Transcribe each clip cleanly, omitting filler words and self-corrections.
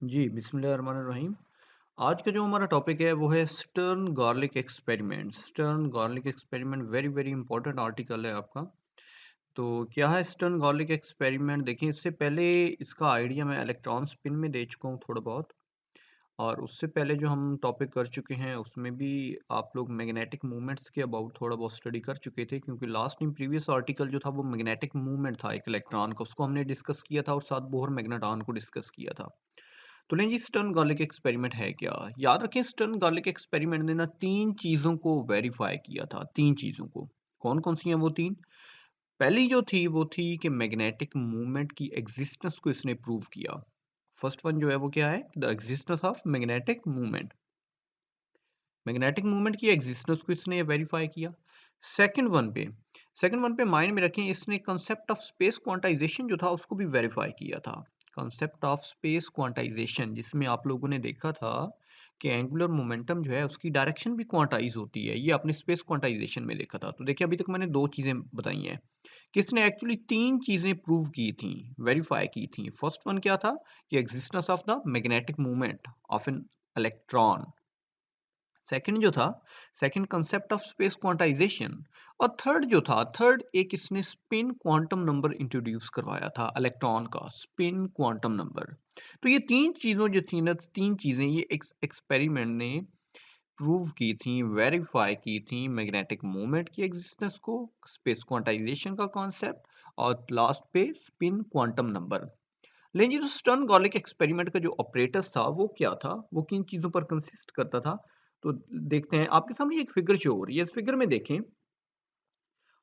जी, बिस्मिल्लाहिर्रहमानिर्रहीम। आज का जो हमारा टॉपिक है वो है stern garlic experiment. Stern garlic experiment very very important article है आपका। तो क्या है स्टर्न गार्लिक एक्सपेरिमेंट? देखिए, इससे पहले इसका आइडिया मैं इलेक्ट्रॉन स्पिन में दे चुका हूँ थोड़ा बहुत। और उससे पहले जो हम टॉपिक कर चुके हैं उसमें भी आप लोग मैग्नेटिक मूवमेंट्स के अबाउट थोड़ा बहुत स्टडी कर चुके थे, क्योंकि लास्ट टाइम प्रीवियस आर्टिकल जो था वो मैग्नेटिक मूवमेंट था एक इलेक्ट्रॉन का, उसको हमने डिस्कस किया था और साथ बोहर मैग्नेटॉन को डिस्कस किया था। तो लें जी, स्टर्न गार्लिक एक्सपेरिमेंट है क्या? याद रखें, स्टर्न गार्लिक एक्सपेरिमेंट ने ना 3 चीज़ों को वेरीफ़ाई किया था, 3 चीज़ों को। कौन-कौन सी हैं वो 3? पहली जो थी वो थी कि मैग्नेटिक मूवमेंट की एक्जिस्टेंस को इसने प्रूव किया। फर्स्ट वन जो है वो क्या है? The existence of magnetic movement. Magnetic movement की एक्जिस्टेंस को इसने वेरीफ़ाई किया। सेकंड वन पे सेकंड वन पे माइंड में रखें, इसने कांसेप्ट ऑफ स्पेस क्वांटाइजेशन जो था उसको भी वेरीफ़ाई किया था। कांसेप्ट ऑफ स्पेस क्वांटाइजेशन, जिसमें आप लोगों ने देखा था कि एंगुलर मोमेंटम जो है उसकी डायरेक्शन भी क्वांटाइज होती है। ये आपने स्पेस क्वांटाइजेशन में देखा था। तो देखिए, अभी तक मैंने 2 चीज़ें बताई हैं कि इसने एक्चुअली 3 चीज़ें प्रूव की थी, वेरीफ़ाई की थी। फर्स्ट वन क्या था? कि existence of the magnetic movement of an electron. Second जो था, second concept of space quantization. और थर्ड जो था, थर्ड एक इसने स्पिन क्वांटम नंबर इंट्रोड्यूस करवाया था इलेक्ट्रॉन का, स्पिन क्वांटम नंबर। तो ये तीन चीज़ों जो थी ना, तीन चीज़ें ये एक्सपेरिमेंट ने प्रूव की थी, वेरीफाई की थी, मैग्नेटिक मोमेंट की एग्जिस्टेंस को, स्पेस क्वांटाइजेशन का कॉन्सेप्ट, और लास्ट पे स्पिन क्वांटम नंबर। लेकिन ये जो स्टर्न गॉर्लिक एक्सपेरिमेंट का जो ऑपरेटस था वो क्या था, वो किन चीज़ों पर कंसिस्ट करता था? तो देखते हैं, आपके सामने एक फिगर शो हो रही है। इस फिगर में देखें,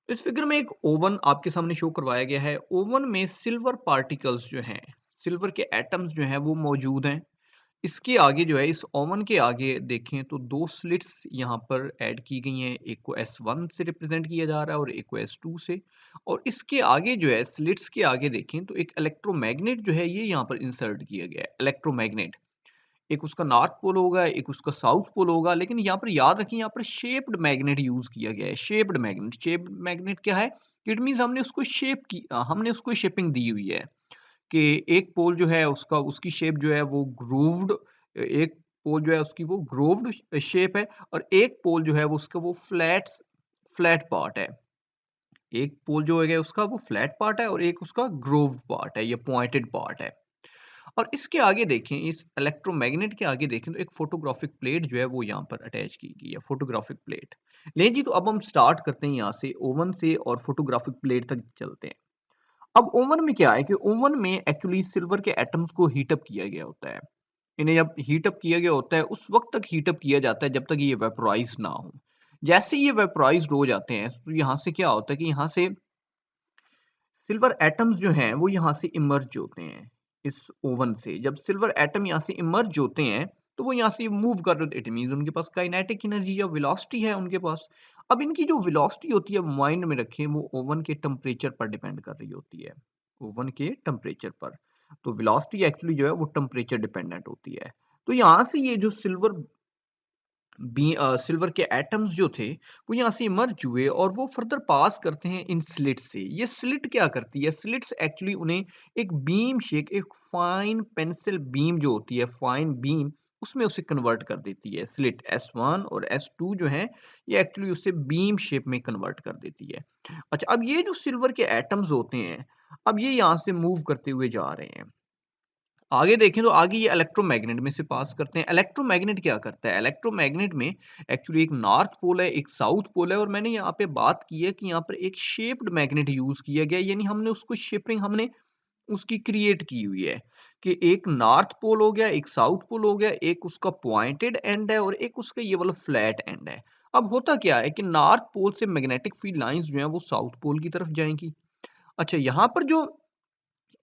इस फिगर में एक ओवन आपके सामने शो करवाया गया है। ओवन में सिल्वर पार्टिकल्स जो हैं, सिल्वर के एटम्स जो हैं वो मौजूद हैं। इसके आगे जो है, इस ओवन के आगे देखें तो दो स्लिट्स यहाँ पर ऐड की गई हैं। एक को S1 से रिप्रेजेंट किया जा रहा है और एक को S2 से। और इसके आगे जो है, स्लिट्स के आगे देखें तो एक इलेक्ट्रोमैग्नेट जो है ये यहाँ पर इंसर्ट किया गया है। इलेक्ट्रोमैग्नेट, एक उसका नॉर्थ पोल होगा, एक उसका साउथ पोल होगा। लेकिन यहाँ पर याद रखें, यहाँ पर शेप्ड मैग्नेट यूज किया गया है। शेप्ड मैग्नेट, शेप्ड मैग्नेट क्या है? इट मीन्स हमने उसको हमने उसको शेपिंग दी हुई है कि एक पोल जो है उसका, उसकी शेप जो है वो ग्रूव्ड, एक पोल जो है उसकी वो ग्रोव्ड शेप है, और एक पोल जो है वो उसका वो फ्लैट पार्ट है। एक पोल जो है उसका वो फ्लैट पार्ट है और एक उसका ग्रोव पार्ट है, ये पॉइंटेड पार्ट है। और इसके आगे देखें, इस इलेक्ट्रोमैग्नेट के आगे देखें तो एक फोटोग्राफिक प्लेट जो है वो यहाँ पर अटैच की गई है, फोटोग्राफिक प्लेट। ले जी, तो अब हम स्टार्ट करते हैं यहाँ से, ओवन से, और फोटोग्राफिक प्लेट तक चलते हैं। अब ओवन में क्या है कि ओवन में एक्चुअली सिल्वर के एटम्स को हीटअप किया गया होता है। इन्हें जब हीटअप किया गया होता है उस वक्त तक हीटअप किया जाता है जब तक ये वेपोराइज ना हो। जैसे ये वेपोराइज्ड हो जाते हैं तो यहाँ से क्या होता है कि यहाँ से सिल्वर एटम्स जो हैं वो यहाँ से इमर्ज होते हैं। इस ओवन से जब सिल्वर एटम यहाँ से इमर्ज होते हैं तो वो यहाँ से मूव कर रहे होते हैं। इट मीन्स उनके पास काइनेटिक एनर्जी या वेलोसिटी है उनके पास। अब इनकी जो वेलोसिटी होती है, माइंड में रखें, वो ओवन के टेम्परेचर पर डिपेंड कर रही होती है। ओवन के टेम्परेचर पर। तो वेलोसिटी एक्चुअली जो है वो टेम्परेचर डिपेंडेंट होती है। तो यहाँ से ये जो सिल्वर के एटम्स जो थे वो यहाँ से इमर्ज हुए और वो फर्दर पास करते हैं इन स्लिट से। ये स्लिट क्या करती है? स्लिट्स एक्चुअली उन्हें एक बीम शेक, एक फाइन पेंसिल बीम जो होती है, फाइन बीम, उसमें उसे कन्वर्ट कर देती है। स्लिट S1 और S2 जो है, ये एक्चुअली उसे बीम शेप में कन्वर्ट कर देती है। अच्छा, अब ये जो सिल्वर के एटम्स होते हैं, अब ये यहाँ से मूव करते हुए जा रहे हैं। आगे देखें तो आगे ये इलेक्ट्रोमैग्नेट में से पास करते हैं। इलेक्ट्रोमैग्नेट क्या करता है? इलेक्ट्रोमैग्नेट में एक्चुअली एक नॉर्थ पोल है, एक साउथ पोल है, और मैंने यहाँ पे बात की है कि यहाँ पर एक शेप्ड मैग्नेट यूज किया गया है, यानी हमने उसको शेपिंग हमने उसकी क्रिएट की हुई है कि एक नॉर्थ पोल हो गया, एक साउथ पोल हो गया, एक उसका पॉइंटेड एंड है और एक उसका ये वाला फ्लैट एंड है। अब होता क्या है कि नॉर्थ पोल से मैग्नेटिक फील्ड लाइंस जो है वो साउथ पोल की तरफ जाएंगी। अच्छा, यहाँ पर जो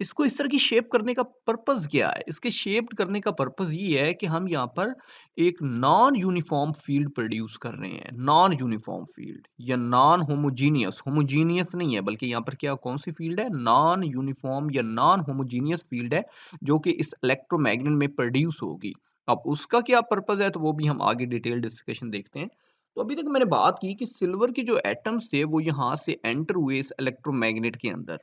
इसको इस तरह की शेप करने का पर्पस क्या है? इसके शेप्ड करने का पर्पस ये है कि हम यहाँ पर एक नॉन यूनिफॉर्म फील्ड प्रोड्यूस कर रहे हैं। नॉन यूनिफॉर्म फील्ड या नॉन होमोजीनियस, होमोजीनियस नहीं है, बल्कि यहाँ पर क्या, कौन सी फील्ड है? नॉन यूनिफॉर्म या नॉन होमोजीनियस फील्ड है, जो कि इस इलेक्ट्रोमैग्नेट में प्रोड्यूस होगी। अब उसका क्या पर्पस है तो वो भी हम आगे डिटेल डिस्कशन देखते हैं। तो अभी तक मैंने बात की कि सिल्वर के जो एटम्स थे वो यहाँ से एंटर हुए इस इलेक्ट्रोमैग्नेट के अंदर।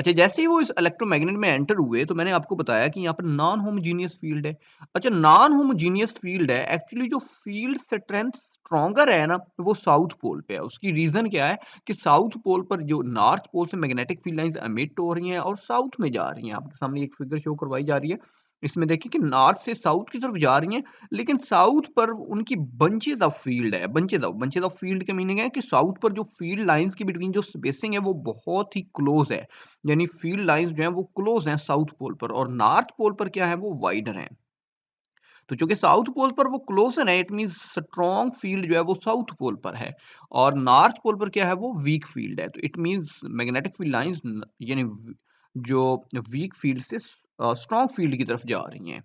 अच्छा, जैसे ही वो इस इलेक्ट्रोमैग्नेट में एंटर हुए तो मैंने आपको बताया कि यहाँ पर नॉन होमोजीनियस फील्ड है। अच्छा, नॉन होमोजीनियस फील्ड है, एक्चुअली जो फील्ड स्ट्रेंथ स्ट्रॉन्गर है ना वो साउथ पोल पे है। उसकी रीजन क्या है कि साउथ पोल पर जो नॉर्थ पोल से मैग्नेटिक फील्ड लाइंस एमिट हो रही हैं और साउथ में जा रही हैं। आपके सामने एक फिगर शो करवाई जा रही है, इसमें देखिए कि नॉर्थ से साउथ की तरफ जा रही हैं, लेकिन साउथ पर उनकी बंचेज ऑफ फील्ड है। बंचेज ऑफ फील्ड के मीनिंग है कि साउथ पर जो फील्ड लाइंस के बिटवीन जो स्पेसिंग है वो बहुत ही क्लोज है, यानी फील्ड लाइंस जो हैं वो क्लोज हैं साउथ पोल पर, और नॉर्थ पोल पर क्या है वो वाइडर हैं। तो चूंकि साउथ पोल पर वो क्लोजर है, इट मीन स्ट्रॉन्ग फील्ड जो है वो साउथ पोल पर है, और नॉर्थ पोल पर क्या है वो वीक फील्ड है। तो it means magnetic field lines यानी जो वीक फील्ड से स्ट्रॉन्ग फील्ड की तरफ जा रही हैं।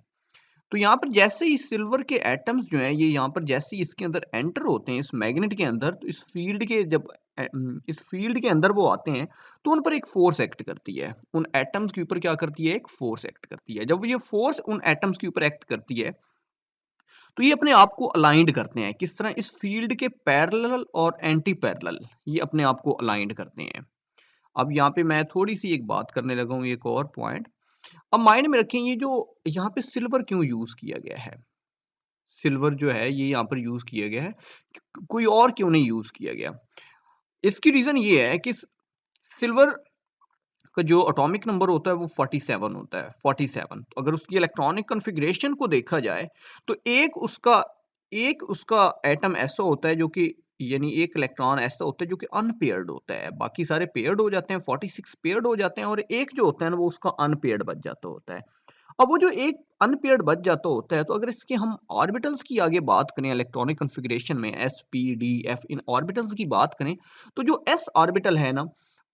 तो यहाँ पर जैसे ही सिल्वर के एटम्स जो हैं ये यहाँ पर जैसे ही इसके अंदर एंटर होते हैं इस मैग्नेट के अंदर, तो इस फील्ड के जब इस फील्ड के अंदर वो आते हैं तो उन पर एक फोर्स एक्ट करती है। उन एटम्स के ऊपर क्या करती है, एक फोर्स एक्ट करती है। जब ये फोर्स उन एटम्स के ऊपर एक्ट करती है तो ये अपने आप को अलाइंड करते हैं। किस तरह, इस फील्ड के पैरेलल और एंटी पैरेलल ये अपने आप को अलाइंड करते हैं। अब यहाँ पे मैं थोड़ी सी एक बात करने लगा हूँ, एक और पॉइंट। अब माइंड में रखें, ये जो यहाँ पे सिल्वर क्यों यूज किया गया है, सिल्वर जो है ये यहाँ पर यूज किया गया है, कोई और क्यों नहीं यूज किया गया? इसकी रीजन ये है कि सिल्वर का जो एटॉमिक नंबर होता है वो 47 होता है, 47। तो अगर उसकी इलेक्ट्रॉनिक कॉन्फ़िगरेशन को देखा जाए तो एक उसका एटम ऐसा होता है जो कि, यानी एक इलेक्ट्रॉन ऐसा होता है जो कि अनपेयर्ड होता है, बाकी सारे पेयर्ड हो जाते हैं, 46 पेयर्ड हो जाते हैं, और एक जो होता है ना वो उसका अनपेयर्ड बच जाता होता है। अब वो जो एक अनपेयर्ड बच जाता होता है, तो अगर इसके हम ऑर्बिटल्स की आगे बात करें इलेक्ट्रॉनिक कॉन्फ़िगरेशन में, एस पी डी एफ, इन ऑर्बिटल्स की बात करें, तो जो एस ऑर्बिटल है ना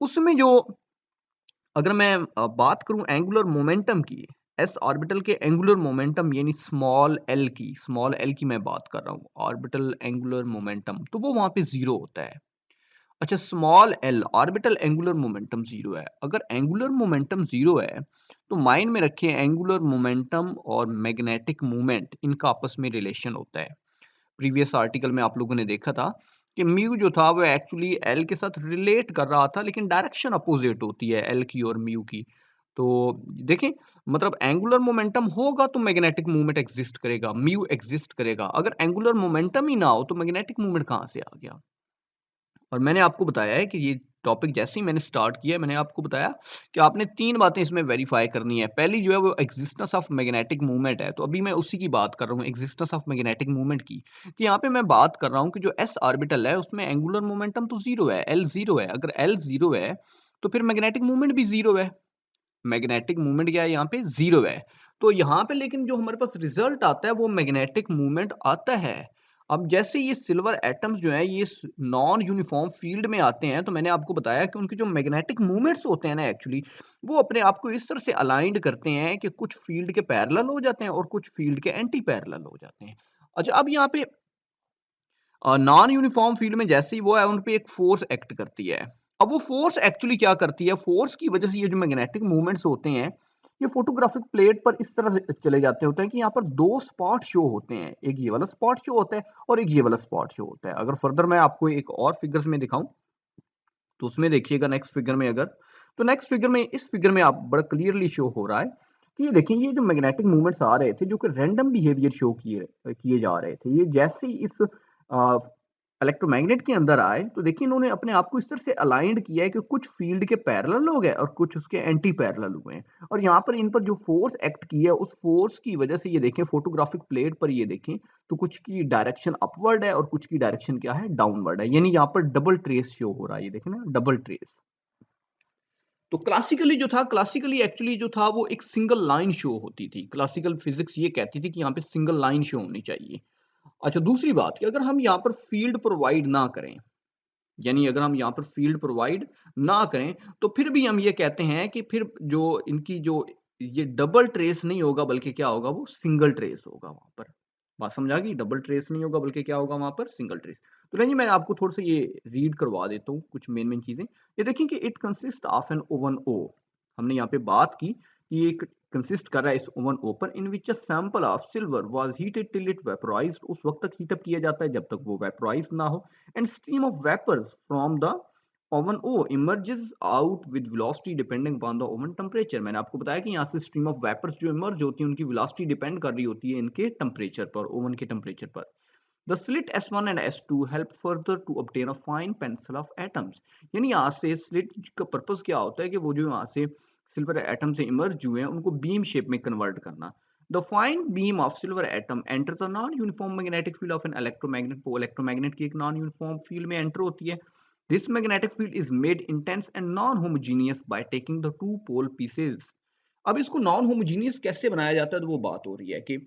उसमें जो, अगर मैं बात करूं एंगुलर मोमेंटम की, एस ऑर्बिटल के एंगुलर मोमेंटम यानी स्मॉल एल की मैं बात कर रहा हूं, ऑर्बिटल एंगुलर मोमेंटम, तो वो वहां पे जीरो होता है। अच्छा, small L orbital angular momentum zero है। अगर एंगुलर मोमेंटम जीरो है तो माइंड में रखें एंगुलर मोमेंटम और मैग्नेटिक मूवमेंट इनका आपस में रिलेशन होता है। प्रीवियस आर्टिकल में आप लोगों ने देखा था कि म्यू जो था वो एक्चुअली एल के साथ रिलेट कर रहा था, लेकिन डायरेक्शन अपोजिट होती है एल की और म्यू की। तो देखें, मतलब एंगुलर मोमेंटम होगा तो मैग्नेटिक मूवमेंट एग्जिस्ट करेगा, म्यू एग्जिस्ट करेगा। अगर एंगुलर मोमेंटम ही ना हो तो मैग्नेटिक मूवमेंट कहाँ से आ गया? और मैंने आपको बताया है कि ये टॉपिक जैसे ही मैंने स्टार्ट किया, मैंने आपको बताया कि आपने 3 बातें इसमें वेरीफाई करनी है। पहली जो है वो एक्जिस्टेंस ऑफ मैग्नेटिक मूवमेंट है, तो अभी मैं उसी की बात कर रहा हूँ, एक्जिस्टेंस ऑफ मैग्नेटिक मूवमेंट की। कि यहाँ पे मैं बात कर रहा हूँ कि जो एस ऑर्बिटल है उसमें एंगुलर मोमेंटम तो जीरो है, एल जीरो है। अगर एल जीरो है तो फिर मैग्नेटिक मूवमेंट भी जीरो है। मैग्नेटिक मूवमेंट क्या है, यहाँ पे जीरो है। तो यहाँ पे लेकिन जो हमारे पास रिजल्ट आता है वो मैग्नेटिक मूवमेंट आता है। अब जैसे ये सिल्वर एटम्स जो है ये नॉन यूनिफॉर्म फील्ड में आते हैं, तो मैंने आपको बताया कि उनके जो मैग्नेटिक मूवमेंट्स होते हैं ना एक्चुअली वो अपने आप को इस तरह से अलाइंड करते हैं कि कुछ फील्ड के पैरेलल हो जाते हैं और कुछ फील्ड के एंटी पैरेलल हो जाते हैं। अच्छा, अब यहाँ पे नॉन यूनिफॉर्म फील्ड में जैसे ही वो है उन पे एक फोर्स एक्ट करती है। अब वो फोर्स एक्चुअली क्या करती है, फोर्स की वजह से ये जो मैग्नेटिक मूवमेंट्स होते हैं ये फोटोग्राफिक प्लेट पर इस तरह से चले जाते होते हैं कि यहाँ पर दो स्पॉट शो होते हैं, एक ये वाला स्पॉट शो होता है और एक ये वाला स्पॉट शो होता है। अगर फर्दर मैं आपको एक और फिगर्स में दिखाऊं तो उसमें देखिएगा नेक्स्ट फिगर में, अगर तो नेक्स्ट फिगर में, इस फिगर में आप बड़ा क्लियरली शो हो रहा है कि ये देखिए ये जो मैग्नेटिक मूवमेंट्स आ रहे थे जो कि रैंडम बिहेवियर शो किए किए जा रहे थे, ये जैसे ही इस इलेक्ट्रोमैग्नेट के अंदर आए तो देखिए इन्होंने अपने आप को इस तरह से अलाइंड किया है कि कुछ फील्ड के पैरेलल हो गए और कुछ उसके एंटी पैरेलल हुए हैं। और यहाँ पर इन पर जो फोर्स एक्ट की है उस फोर्स की वजह से ये देखें फोटोग्राफिक प्लेट पर, ये देखें तो कुछ की डायरेक्शन अपवर्ड है और कुछ की डायरेक्शन क्या है, डाउनवर्ड है। यानी यहाँ पर डबल ट्रेस शो हो रहा है, ये देखें ना, डबल ट्रेस। तो क्लासिकली जो था, क्लासिकली एक्चुअली जो था वो एक सिंगल लाइन शो होती थी। क्लासिकल फिजिक्स ये कहती थी कि यहाँ पे सिंगल लाइन शो होनी चाहिए। अच्छा, दूसरी बात कि अगर हम यहाँ पर फील्ड प्रोवाइड ना करें, यानी अगर हम यहाँ पर फील्ड प्रोवाइड ना करें तो फिर भी हम ये कहते हैं कि फिर जो इनकी जो ये डबल ट्रेस नहीं होगा बल्कि क्या होगा, वो सिंगल ट्रेस होगा वहां पर। बात समझ आ गई? डबल ट्रेस नहीं होगा बल्कि क्या होगा वहां पर, सिंगल ट्रेस। तो नहीं, मैं आपको थोड़ा सा ये रीड करवा देता हूँ कुछ मेन मेन चीजें। ये देखिए कि it consist of an oven O, हमने यहाँ पे बात की कि एक कंसिस्ट कर रहा है इस ओवन ओ पर, in which a sample of silver was heated till it vaporised, उस वक्त तक हीट अप किया जाता है जब तक वो वेपोराइज ना हो, and stream of vapours from the oven O emerges out with velocity depending upon the oven temperature. मैंने आपको बताया कि यहाँ से स्ट्रीम ऑफ वेपर्स जो इमर्ज होती है उनकी वेलोसिटी डिपेंड कर रही होती है इनके टेम्परेचर पर, ओवन के टेम्परेचर पर। The slit S1 and S2 help further to obtain a fine pencil of atoms। यानी यहाँ से स्लिट का पर्पस क्या होता है कि वो जो यहाँ से सिल्वर एटम से इमर्ज हुए हैं उनको बीम शेप में कन्वर्ट करना। The fine beam of silver atom enters a non uniform magnetic field of an electromagnet. वो इलेक्ट्रोमैग्नेट की एक नॉन यूनिफॉर्म फील्ड में एंटर होती है। This magnetic field is made intense and non homogeneous by taking the two pole pieces. अब इसको non homogeneous कैसे बनाया जाता है, तो वो बात हो रही है कि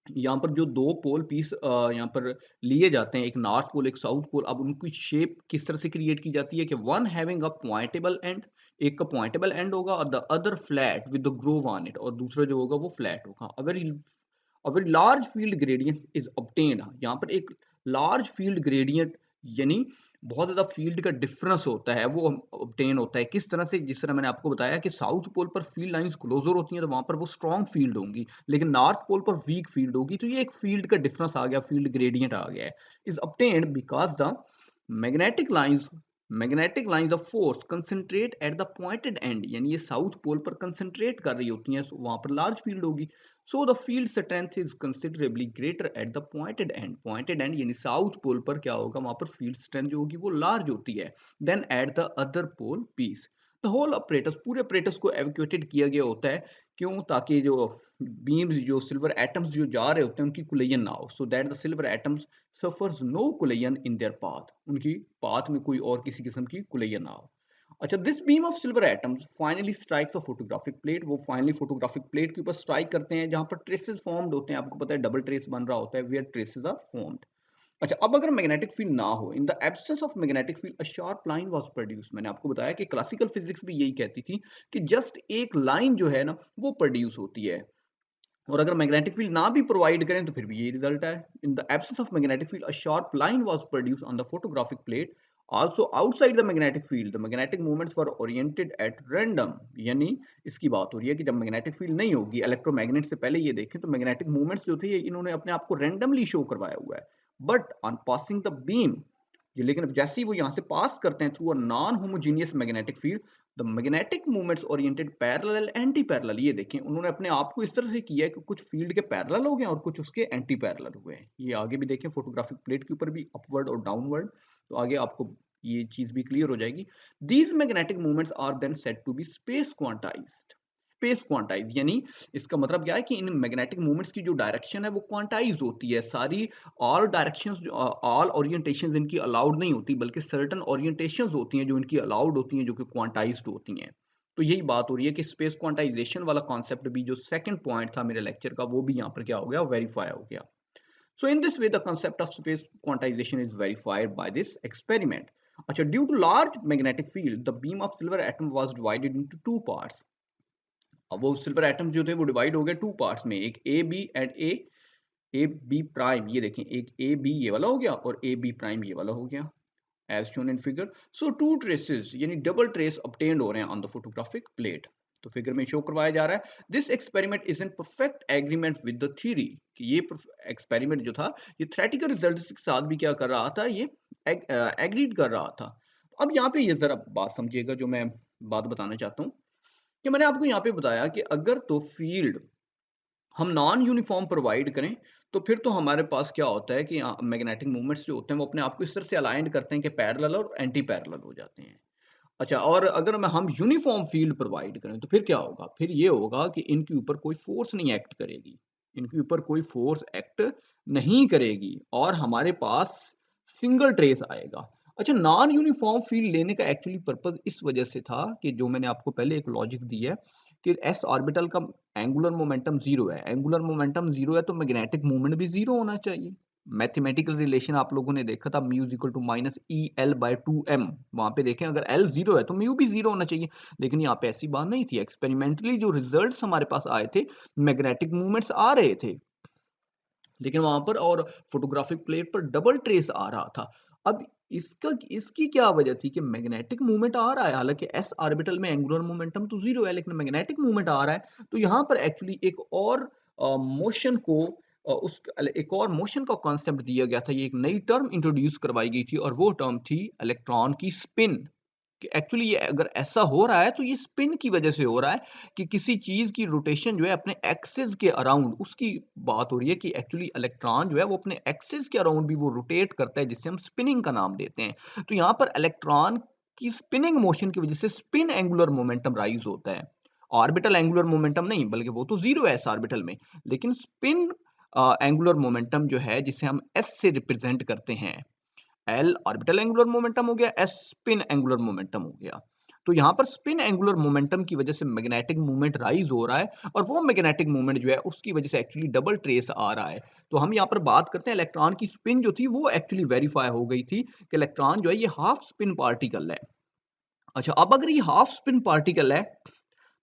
यहाँ पर जो दो पोल पीस यहाँ पर लिए जाते हैं, एक नॉर्थ पोल एक साउथ पोल। अब उनकी शेप किस तरह से क्रिएट की जाती है कि वन हैविंग अ पॉइंटेबल एंड, एक का पॉइंटेबल एंड होगा और the other flat with the Grove on it, और दूसरा जो होगा वो फ्लैट होगा। A very large field gradient is obtained. यहाँ पर एक लार्ज फील्ड ग्रेडियंट यानी बहुत ज़्यादा फील्ड का डिफरेंस होता है वो ऑब्टेन होता है। किस तरह से, जिस तरह मैंने आपको बताया कि साउथ पोल पर फील्ड लाइंस क्लोजर होती हैं तो वहां पर वो स्ट्रॉन्ग फील्ड होंगी, लेकिन नॉर्थ पोल पर वीक फील्ड होगी। तो ये एक फील्ड का डिफरेंस आ गया, फील्ड ग्रेडियंट आ गया है। Is obtained because the magnetic lines magnetic lines of force concentrate at the pointed and. यानी ये साउथ पोल पर कंसंट्रेट कर रही होती हैं, so वहां पर लार्ज फील्ड होगी। So the field strength is considerably greater at the pointed and. Pointed and यानी साउथ पोल पर क्या होगा, वहां पर फील्ड स्ट्रेंथ जो होगी वो लार्ज होती है then at the other pole piece. The whole apparatus, पूरे ऑपरेटस को एवैक्यूएटेड किया गया होता है। क्यों? ताकि जो बीम्स, जो सिल्वर एटम्स जो जा रहे होते हैं उनकी कोलिजन ना हो, so that the silver atoms suffers no collision in their path. उनकी पाथ में कोई और किसी किस्म की कोलिजन ना हो। अच्छा, this beam of silver atoms finally strikes a photographic plate. वो फाइनली फोटोग्राफिक प्लेट के ऊपर स्ट्राइक करते हैं जहां पर ट्रेसेस फॉर्म्ड होते हैं। आपको पता है डबल ट्रेस बन रहा होता है, वेयर ट्रेसेस आर फॉर्म्ड। अच्छा, अब अगर मैग्नेटिक फील्ड ना हो, in the absence of magnetic field a sharp line was produce. मैंने आपको बताया कि क्लासिकल फिजिक्स भी यही कहती थी कि जस्ट एक लाइन जो है ना वो प्रोड्यूस होती है, और अगर मैग्नेटिक फील्ड ना भी प्रोवाइड करें तो फिर भी यही रिजल्ट है। In the absence of magnetic field a sharp line was produce on the photographic plate. Also outside the magnetic field the magnetic movements were oriented at random. यानी इसकी बात हो रही है कि जब मैग्नेटिक फील्ड नहीं होगी, इलेक्ट्रोमैग्नेट से पहले ये देखें तो मैग्नेटिक मूवमेंट्स जो थे ये इन्होंने अपने आप को रैंडमली शो करवाया हुआ है। But on passing the beam, लेकिन जैसे ही वो यहाँ से पास करते हैं through a non homogeneous magnetic field, the magnetic movements oriented parallel anti parallel. ये देखें उन्होंने अपने आप को इस तरह से किया है कि कुछ फील्ड के पैरेलल हो गए और कुछ उसके एंटी पैरेलल हुए हैं। ये आगे भी देखें फोटोग्राफिक प्लेट के ऊपर भी अपवर्ड और डाउनवर्ड, तो आगे आपको ये चीज भी क्लियर हो जाएगी। These magnetic movements are then said to be space quantised. Space quantise यानी इसका मतलब क्या है कि इन मैग्नेटिक मूवमेंट्स की जो डायरेक्शन है वो क्वांटाइज होती है सारी। ऑल डायरेक्शंस, ऑल ओरिएंटेशंस इनकी अलाउड नहीं होती, बल्कि सर्टेन ओरिएंटेशंस होती हैं जो इनकी अलाउड होती हैं, जो कि क्वांटाइज्ड होती हैं। तो यही बात हो रही है कि स्पेस क्वांटाइजेशन वाला कॉन्सेप्ट भी जो सेकंड पॉइंट था मेरे लेक्चर का, वो भी यहाँ पर क्या हो गया, वेरीफाई हो गया। So in this way the concept of space quantization is verified by this experiment। अच्छा, due to large magnetic field the beam of silver atom was divided into two parts. अब वो सिल्वर एटम्स जो थे वो divide हो गए to parts में, एक A B and A B prime. ये देखें, एक ए बी ये वाला हो गया और ए बी प्राइम ये वाला हो गया, as shown in figure. So two traces यानी डबल ट्रेस ऑब्टेन्ड हो रहे हैं ऑन द फोटोग्राफिक प्लेट। तो फिगर में शो करवाया जा रहा है। This experiment is in perfect agreement with the theory, कि ये एक्सपेरिमेंट जो था ये थ्योरेटिकल रिजल्ट्स के साथ भी क्या कर रहा था, ये एग्रीड कर रहा था। अब यहाँ पे ये जरा बात समझिएगा, जो मैं बात बताना चाहता हूँ कि मैंने आपको यहाँ पे बताया कि अगर तो फील्ड हम नॉन यूनिफॉर्म प्रोवाइड करें तो फिर तो हमारे पास क्या होता है कि मैग्नेटिक मूवमेंट्स जो होते हैं वो अपने आप को इस तरह से अलाइंड करते हैं कि पैरेलल और एंटी पैरेलल हो जाते हैं। अच्छा, और अगर हम यूनिफॉर्म फील्ड प्रोवाइड करें तो फिर क्या होगा, फिर ये होगा कि इनके ऊपर कोई फोर्स नहीं एक्ट करेगी, इनके ऊपर कोई फोर्स एक्ट नहीं करेगी और हमारे पास सिंगल ट्रेस आएगा। अच्छा, नॉन यूनिफॉर्म फील्ड लेने का एक्चुअली पर्पस इस वजह से था कि जो मैंने आपको पहले एक लॉजिक दी है कि एस ऑर्बिटल का एंगुलर मोमेंटम जीरो है। एंगुलर मोमेंटम जीरो है तो मैग्नेटिक मूवमेंट भी जीरो होना चाहिए। मैथमेटिकल रिलेशन आप लोगों ने देखा था, mu equal to minus E L by two M. वहां पे देखें अगर एल जीरो है तो म्यू भी जीरो होना चाहिए, लेकिन यहाँ पे ऐसी बात नहीं थी। एक्सपेरिमेंटली जो रिजल्ट्स हमारे पास आए थे, मैग्नेटिक मूवमेंट्स आ रहे थे, लेकिन वहां पर और फोटोग्राफिक प्लेट पर डबल ट्रेस आ रहा था। अब इसकी क्या वजह थी कि मैग्नेटिक मूवमेंट आ रहा है, हालांकि एस ऑर्बिटल में एंगुलर मोमेंटम तो जीरो है लेकिन मैग्नेटिक मूवमेंट आ रहा है। तो यहाँ पर एक्चुअली एक और मोशन को उस एक और मोशन का कॉन्सेप्ट दिया गया था। ये एक नई टर्म इंट्रोड्यूस करवाई गई थी और वो टर्म थी इलेक्ट्रॉन की स्पिन। कि एक्चुअली ये अगर ऐसा हो रहा है तो ये स्पिन की वजह से हो रहा है कि किसी चीज की रोटेशन जो है अपने एक्सिस के अराउंड, उसकी बात हो रही है कि एक्चुअली इलेक्ट्रॉन जो है वो अपने एक्सिस के अराउंड भी वो रोटेट करता है, जिसे हम स्पिनिंग का नाम देते हैं। तो यहाँ पर इलेक्ट्रॉन की स्पिनिंग मोशन की वजह से स्पिन एंगुलर मोमेंटम राइज होता है। ऑर्बिटल एंगुलर मोमेंटम नहीं, बल्कि वो तो जीरो है एस ऑर्बिटल में, लेकिन स्पिन एंगुलर मोमेंटम जो है जिसे हम एस से रिप्रेजेंट करते हैं, एल ऑर्बिटल एंगुलर मोमेंटम हो गया, एस स्पिन एंगुलर मोमेंटम हो गया। तो यहाँ पर स्पिन एंगुलर मोमेंटम की वजह से मैग्नेटिक मूवमेंट राइज हो रहा है, और वो मैग्नेटिक मूवमेंट जो है उसकी वजह से एक्चुअली डबल ट्रेस आ रहा है। तो हम यहाँ पर बात करते हैं इलेक्ट्रॉन की स्पिन जो थी वो एक्चुअली वेरीफाई हो गई थी कि इलेक्ट्रॉन जो है ये हाफ स्पिन पार्टिकल है। अच्छा, अब अगर ये हाफ स्पिन पार्टिकल है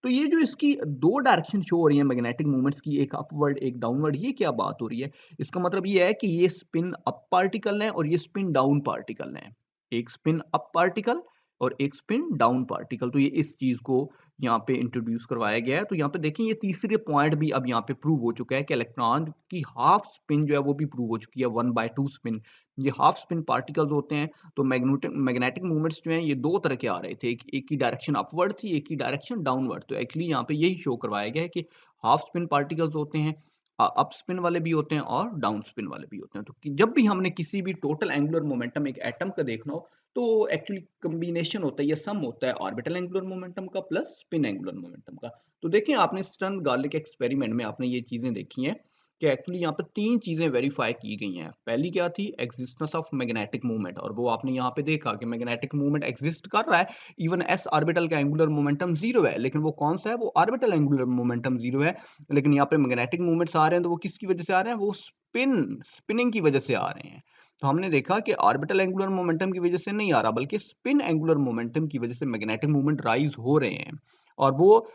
तो ये जो इसकी दो डायरेक्शन शो हो रही है मैग्नेटिक मूवमेंट्स की, एक अपवर्ड एक डाउनवर्ड, ये क्या बात हो रही है? इसका मतलब ये है कि ये स्पिन अप पार्टिकल है और ये स्पिन डाउन पार्टिकल है। एक स्पिन अप पार्टिकल और एक स्पिन डाउन पार्टिकल। तो ये इस चीज को यहाँ पे इंट्रोड्यूस करवाया गया है। तो यहाँ पे देखिए ये तीसरे पॉइंट भी अब यहाँ पे प्रूव हो चुका है कि इलेक्ट्रॉन की हाफ स्पिन जो है वो भी प्रूव हो चुकी है, 1/2 स्पिन। ये हाफ स्पिन पार्टिकल्स होते हैं। तो मैग्नेटिक मूवमेंट्स जो हैं ये दो तरह के आ रहे थे, एक की डायरेक्शन अपवर्ड थी, एक की डायरेक्शन डाउनवर्ड। तो एक्चुअली यहाँ पे यही शो करवाया गया है कि हाफ स्पिन पार्टिकल्स होते हैं, अप स्पिन वाले भी होते हैं और डाउन स्पिन वाले भी होते हैं। तो जब भी हमने किसी भी टोटल एंगुलर मोमेंटम एक एटम का देखना हो तो एक्चुअली कॉम्बिनेशन होता है या सम होता है ऑर्बिटल एंगुलर मोमेंटम का प्लस स्पिन एंगुलर मोमेंटम का। तो देखिए आपने स्टर्न गार्लिक एक्सपेरिमेंट में आपने ये चीजें देखी हैं कि एक्चुअली यहाँ पर तीन चीजें वेरीफाई की गई हैं। पहली क्या थी? एग्जिस्टेंस ऑफ मैग्नेटिक मूवमेंट, और वो आपने यहाँ पे देखा कि मैग्नेटिक मूवमेंट एग्जिस्ट कर रहा है। इवन एस ऑर्बिटल का एंगुलर मोमेंटम जीरो है, लेकिन वो कौन सा है? वो ऑर्बिटल एंगुलर मोमेंटम जीरो है। लेकिन यहाँ पे मैग्नेटिक मूवमेंट्स आ रहे हैं, तो वो किसकी वजह से आ रहे हैं? वो स्पिनिंग की वजह से आ रहे हैं। तो हमने देखा कि ऑर्बिटल एंगुलर मोमेंटम की वजह से नहीं आ रहा, बल्कि स्पिन एंगुलर मोमेंटम की वजह से मैग्नेटिक मूवमेंट राइज हो रहे हैं। और वो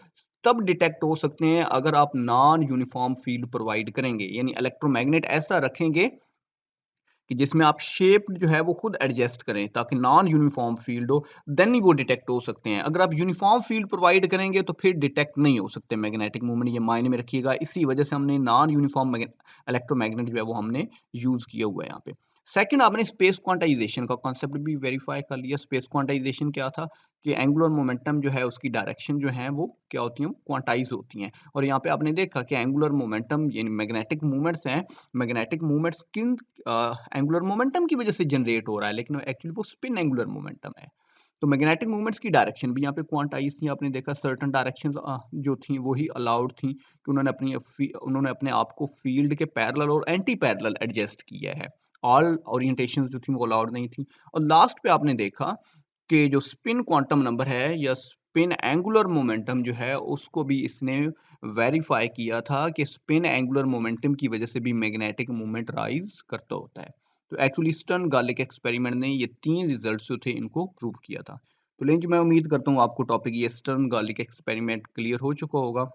तब डिटेक्ट हो सकते हैं अगर आप नॉन यूनिफॉर्म फील्ड प्रोवाइड करेंगे, यानी इलेक्ट्रोमैग्नेट ऐसा रखेंगे कि जिसमें आप शेप जो है वो खुद एडजस्ट करें ताकि नॉन यूनिफॉर्म फील्ड हो, देन ही वो डिटेक्ट हो सकते हैं। अगर आप यूनिफॉर्म फील्ड प्रोवाइड करेंगे तो फिर डिटेक्ट नहीं हो सकते मैग्नेटिक मूवमेंट, ये मायने में रखिएगा। इसी वजह से हमने नॉन यूनिफॉर्म इलेक्ट्रोमैग्नेट जो है वो हमने यूज किया हुआ है यहाँ पे। सेकंड, आपने स्पेस क्वांटाइजेशन का कॉन्सेप्ट भी वेरीफाई कर लिया। स्पेस क्वांटाइजेशन क्या था? कि एंगुलर मोमेंटम जो है उसकी डायरेक्शन जो है वो क्या होती है? क्वांटाइज होती हैं। और यहाँ पे आपने देखा कि एंगुलर मोमेंटम यानी मैग्नेटिक मूवमेंट्स हैं, मैग्नेटिक मूवमेंट्स किन एंगुलर मोमेंटम की वजह से जनरेट हो रहा है, लेकिन एक्चुअली वो स्पिन एंगुलर मोमेंटम है। तो मैग्नेटिक मूवमेंट्स की डायरेक्शन भी यहाँ पे क्वांटाइज थी। आपने देखा सर्टेन डायरेक्शंस जो थी वही अलाउड थी कि उन्होंने अपने आप को फील्ड के पैरेलल और एंटी पैरेलल एडजस्ट किया है। ऑल ओरिएंटेशंस जो थी वो अलाउड नहीं थी। और लास्ट पे आपने देखा कि जो स्पिन क्वांटम नंबर है या स्पिन एंगुलर मोमेंटम जो है उसको भी इसने वेरीफाई किया था कि स्पिन एंगुलर मोमेंटम की वजह से भी मैग्नेटिक मूवमेंट राइज करता होता है। तो एक्चुअली स्टर्न गार्लिक एक्सपेरिमेंट ने ये तीन रिजल्ट्स जो थे इनको प्रूव किया था। तो लेंज मैं उम्मीद करता हूँ आपको टॉपिक ये स्टर्न गार्लिक एक्सपेरिमेंट क्लियर हो चुका होगा।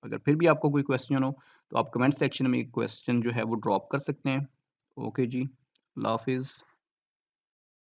अगर फिर भी आपको कोई क्वेश्चन हो तो आप कमेंट सेक्शन में क्वेश्चन जो है वो ड्रॉप कर सकते हैं। ओके जी, अल्लाह हाफिज़।